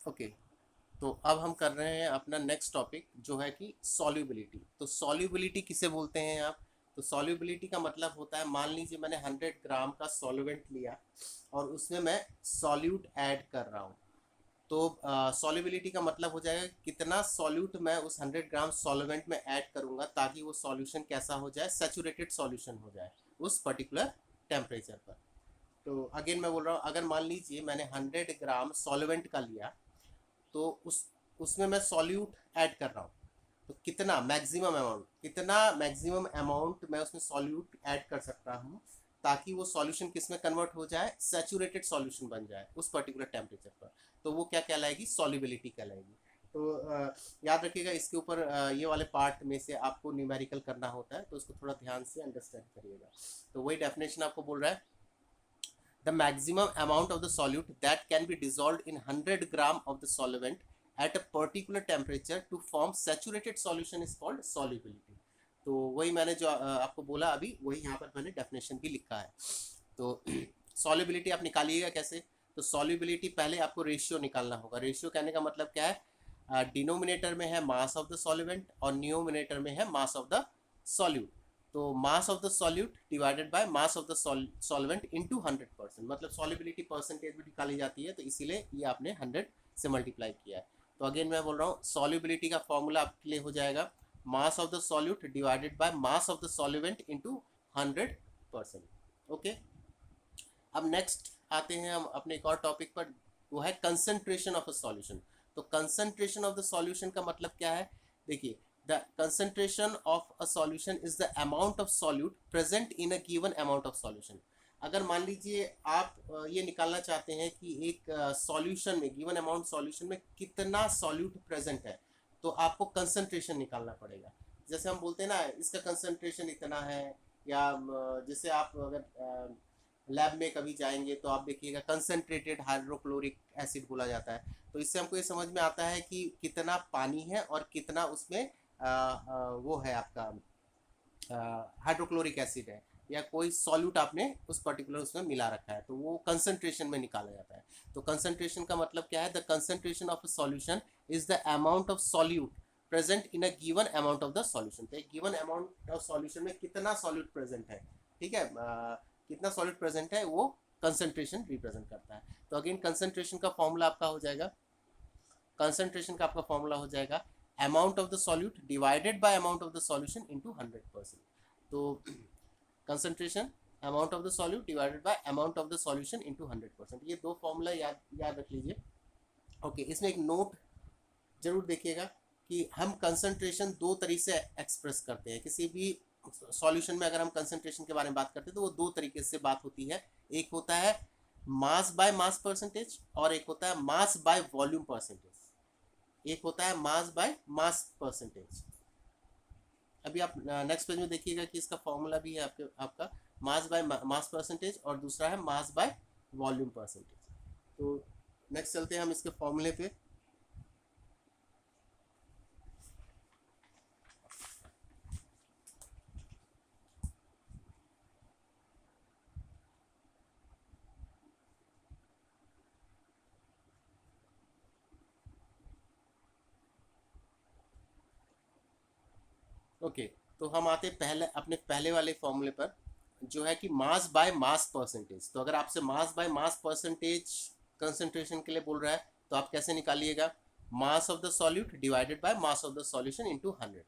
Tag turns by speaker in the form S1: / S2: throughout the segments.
S1: Okay, तो अब हम कर रहे हैं अपना नेक्स्ट टॉपिक जो है कि सॉल्युबिलिटी। तो सॉल्युबिलिटी किसे बोलते हैं आप? तो सॉल्युबिलिटी का मतलब होता है, मान लीजिए मैंने 100 ग्राम का सॉल्वेंट लिया और उसमें मैं सॉल्यूट ऐड कर रहा हूँ। तो सॉल्युबिलिटी का मतलब हो जाएगा कितना सॉल्यूट मैं उस 100 ग्राम सॉल्वेंट में ऐड करूँगा ताकि वो सॉल्यूशन कैसा हो जाए, सैचुरेटेड सॉल्यूशन हो जाए उस पर्टिकुलर टेम्परेचर पर। तो अगेन मैं बोल रहा हूँ, अगर मान लीजिए मैंने 100 ग्राम सॉल्वेंट का लिया तो उसमें मैं सॉल्यूट ऐड कर रहा हूँ, तो कितना मैक्सिमम अमाउंट मैं उसमें सॉल्यूट ऐड कर सकता हूँ ताकि वो सॉल्यूशन किस में कन्वर्ट हो जाए, सैचुरेटेड सॉल्यूशन बन जाए उस पर्टिकुलर टेम्परेचर पर। तो वो क्या कहलाएगी? सॉल्युबिलिटी कहलाएगी। तो याद रखिएगा इसके ऊपर ये वाले पार्ट में से आपको न्यूमेरिकल करना होता है, तो उसको थोड़ा ध्यान से अंडरस्टैंड करिएगा। तो वही डेफिनेशन आपको बोल रहा है, the maximum amount of the solute that can be dissolved in 100 gram of the solvent at a particular temperature to form saturated solution is called solubility। तो वही मैंने जो आपको बोला अभी, वही यहाँ पर मैंने डेफिनेशन भी लिखा है। तो सॉल्युबिलिटी आप निकालिएगा कैसे? तो सॉल्युबिलिटी पहले आपको रेशियो निकालना होगा। रेशियो कहने का मतलब क्या है? डिनोमिनेटर में है मास ऑफ द सॉल्वेंट और न्यूमिनेटर में है मास ऑफ द सॉल्यूट। तो मास of the solute divided by mass of the solvent into 100%, मतलब सॉल्युबिलिटी परसेंटेज भी निकाली जाती है, तो इसीलिए ये आपने 100 से मल्टीप्लाई किया है। तो अगेन मैं बोल रहा हूँ, सॉल्युबिलिटी का फॉर्मूला आपके लिए हो जाएगा मास of the solute divided by mass of the solvent into 100%। Okay, अब नेक्स्ट आते हैं हम अपने एक और टॉपिक पर, वो है कंसंट्रेशन ऑफ अ सॉल्यूशन। तो कंसंट्रेशन ऑफ द सॉल्यूशन का मतलब क्या है? देखिए, the concentration of a solution is the amount of solute present in a given amount of solution. अगर मान लीजिए आप ये निकालना चाहते हैं कि एक सॉल्यूशन में, गिवन अमाउंट सॉल्यूशन में कितना सॉल्यूट प्रेजेंट है, तो आपको कंसंट्रेशन निकालना पड़ेगा। जैसे हम बोलते हैं ना, इसका कंसंट्रेशन इतना है, या जैसे आप अगर लैब में कभी जाएंगे तो आप देखिएगा कंसंट्रेटेड हाइड्रोक्लोरिक एसिड बोला जाता है। तो इससे हमको ये समझ में आता है कि कितना पानी है और कितना उसमें वो है आपका हाइड्रोक्लोरिक एसिड है, या कोई सॉल्यूट आपने उस पर्टिकुलर उसमें मिला रखा है, तो वो कंसंट्रेशन में निकाला जाता है। तो कंसंट्रेशन का मतलब क्या है? The concentration of a solution is the amount of solute present in a given amount of the solution. तो एक गिवन अमाउंट ऑफ सॉल्यूशन में कितना सॉल्यूट प्रेजेंट है, ठीक है, कितना सॉल्यूट प्रेजेंट है, वो कंसंट्रेशन रिप्रेजेंट करता है। तो अगेन कंसंट्रेशन का फॉर्मूला आपका हो जाएगा, कंसंट्रेशन का आपका फॉर्मूला हो जाएगा amount of the solute divided bye amount of the solution into 100%। तो concentration amount of the solute divided bye amount of the solution into 100%, ये दो फॉर्मूला याद याद रख लीजिए। ओके, इसमें एक नोट जरूर देखिएगा कि हम कंसंट्रेशन दो तरीके से एक्सप्रेस करते हैं। किसी भी सॉल्यूशन में अगर हम कंसंट्रेशन के बारे में बात करते हैं तो वो दो तरीके से बात होती है। एक होता है मास बाय मास परसेंटेज और एक होता है मास बाय वॉल्यूम परसेंटेज। एक होता है मास बाय मास परसेंटेज। अभी आप नेक्स्ट पेज में देखिएगा कि इसका फॉर्मूला भी है आपका मास बाय मास परसेंटेज और दूसरा है मास बाय वॉल्यूम परसेंटेज। तो नेक्स्ट चलते हैं हम इसके फॉर्मूले पे। ओके, तो हम आते पहले अपने पहले वाले फॉर्मूले पर, जो है कि मास बाय मास परसेंटेज। तो अगर आपसे mass by mass percentage concentration के लिए बोल रहा है तो आप कैसे निकालिएगा? Mass of the solute divided by mass of the solution into 100।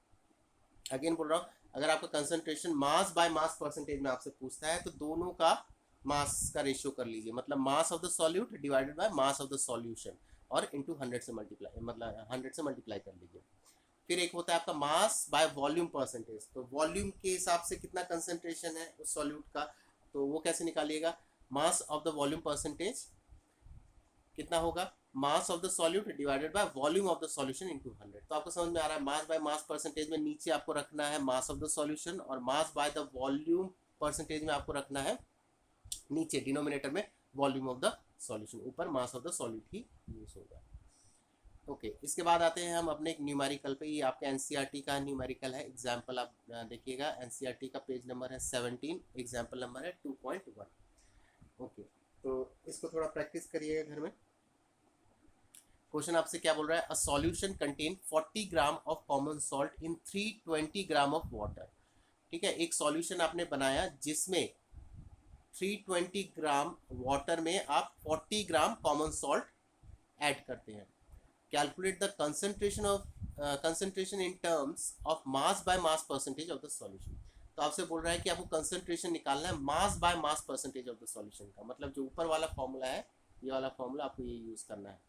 S1: Again बोल रहा हूँ, अगर आपका concentration mass by mass percentage में आपसे पूछता है तो दोनों का मास का रेशियो कर लीजिए, मतलब मास of the solute divided by mass of the solution और इनटू 100 से मल्टीप्लाई, मतलब 100 से मल्टीप्लाई कर लीजिए। फिर एक होता है आपका मास बाय वॉल्यूम परसेंटेज। तो वॉल्यूम के हिसाब से कितना कंसंट्रेशन है उस सॉल्यूट का, तो वो कैसे निकालिएगा? Mass of the volume percentage कितना होगा? Mass of the solute divided by volume of the solution into 100। तो आपको समझ में आ रहा है, मास बाय मास परसेंटेज में नीचे आपको रखना है मास ऑफ द सॉल्यूशन, और mass by the volume percentage में आपको रखना है नीचे डिनोमिनेटर में वॉल्यूम ऑफ द सॉल्यूशन, ऊपर मास of the solute he use होगा। ओके, इसके बाद आते हैं हम अपने एक न्यूमेरिकल पे। ये आपका एनसीईआरटी का न्यूमेरिकल है, एग्जाम्पल आप देखिएगा, एनसीईआरटी का पेज नंबर है 17, एग्जाम्पल नंबर है 2.1। ओके, तो इसको थोड़ा प्रैक्टिस करिएगा घर में। क्वेश्चन आपसे क्या बोल रहा है, a solution contain 40 gram of common salt in 320 gram of water. ठीक है, एक सॉल्यूशन आपने बनाया जिसमें 320 ग्राम वाटर में आप 40 ग्राम कॉमन सॉल्ट ऐड करते हैं। Calculate the concentration in terms of mass by mass percentage of the solution. तो आपसे बोल रहा है कि आपको कंसंट्रेशन निकालना है मास by mass percentage of the solution का, मतलब जो ऊपर वाला फॉर्मूला है, ये वाला फॉर्मूला आपको ये यूज करना है।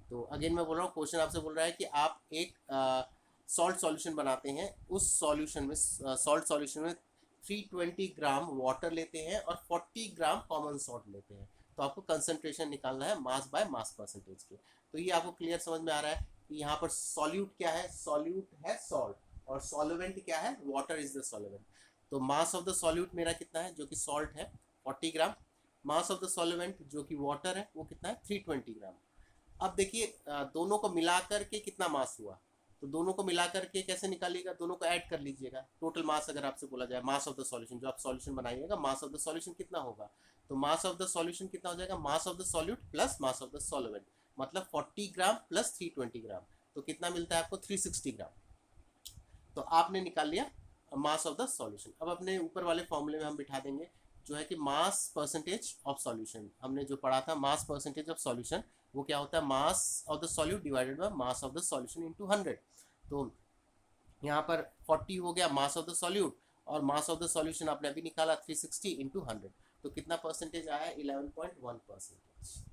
S1: तो अगेन मैं बोल रहा हूँ, क्वेश्चन आपसे बोल रहा है कि आप एक सॉल्ट सॉल्यूशन बनाते हैं, उस सॉल्यूशन में सॉल्ट सॉल्यूशन में 320 ग्राम वाटर लेते हैं और 40 ग्राम कॉमन सॉल्ट लेते हैं। तो आपको कंसंट्रेशन निकालना है मास बाय मास परसेंटेज के। तो ये आपको क्लियर समझ में आ रहा है कि यहाँ पर सॉल्यूट क्या है, सॉल्यूट है सॉल्ट, और सॉल्वेंट क्या है, वाटर इज द सॉल्वेंट। तो मास ऑफ द सॉल्यूट मेरा कितना है, जो कि सॉल्ट है 40 ग्राम, मास ऑफ द सॉल्वेंट जो कि वाटर है वो कितना है 320 ग्राम। अब देखिए दोनों को मिलाकर के कितना मास हुआ, तो दोनों को मिलाकर के कैसे निकालिएगा, दोनों को ऐड कर लीजिएगा। टोटल मास अगर आपसे बोला जाए, मास ऑफ द सॉल्यूशन, जो आप सॉल्यूशन बनाइएगा, मास ऑफ द सॉल्यूशन कितना होगा, तो मास ऑफ द सॉल्यूशन कितना हो जाएगा, मास of the solute plus mass of the solvent, मतलब 40 ग्राम प्लस 320 ग्राम, तो कितना मिलता है आपको 360 ग्राम। तो आपने निकाल लिया मास ऑफ द सॉल्यूशन। अब अपने ऊपर वाले फॉर्मूले में हम बिठा देंगे जो है कि मास परसेंटेज ऑफ सॉल्यूशन। हमने जो पढ़ा था मास परसेंटेज ऑफ सॉल्यूशन, वो क्या होता है, मास of the solute divided by mass of the solution into 100। तो यहाँ पर 40 हो गया मास ऑफ द सॉल्यूट, और मास ऑफ द सॉल्यूशन आपने अभी निकाला 360 इंटू 100, तो कितना परसेंटेज आया, 11.1%।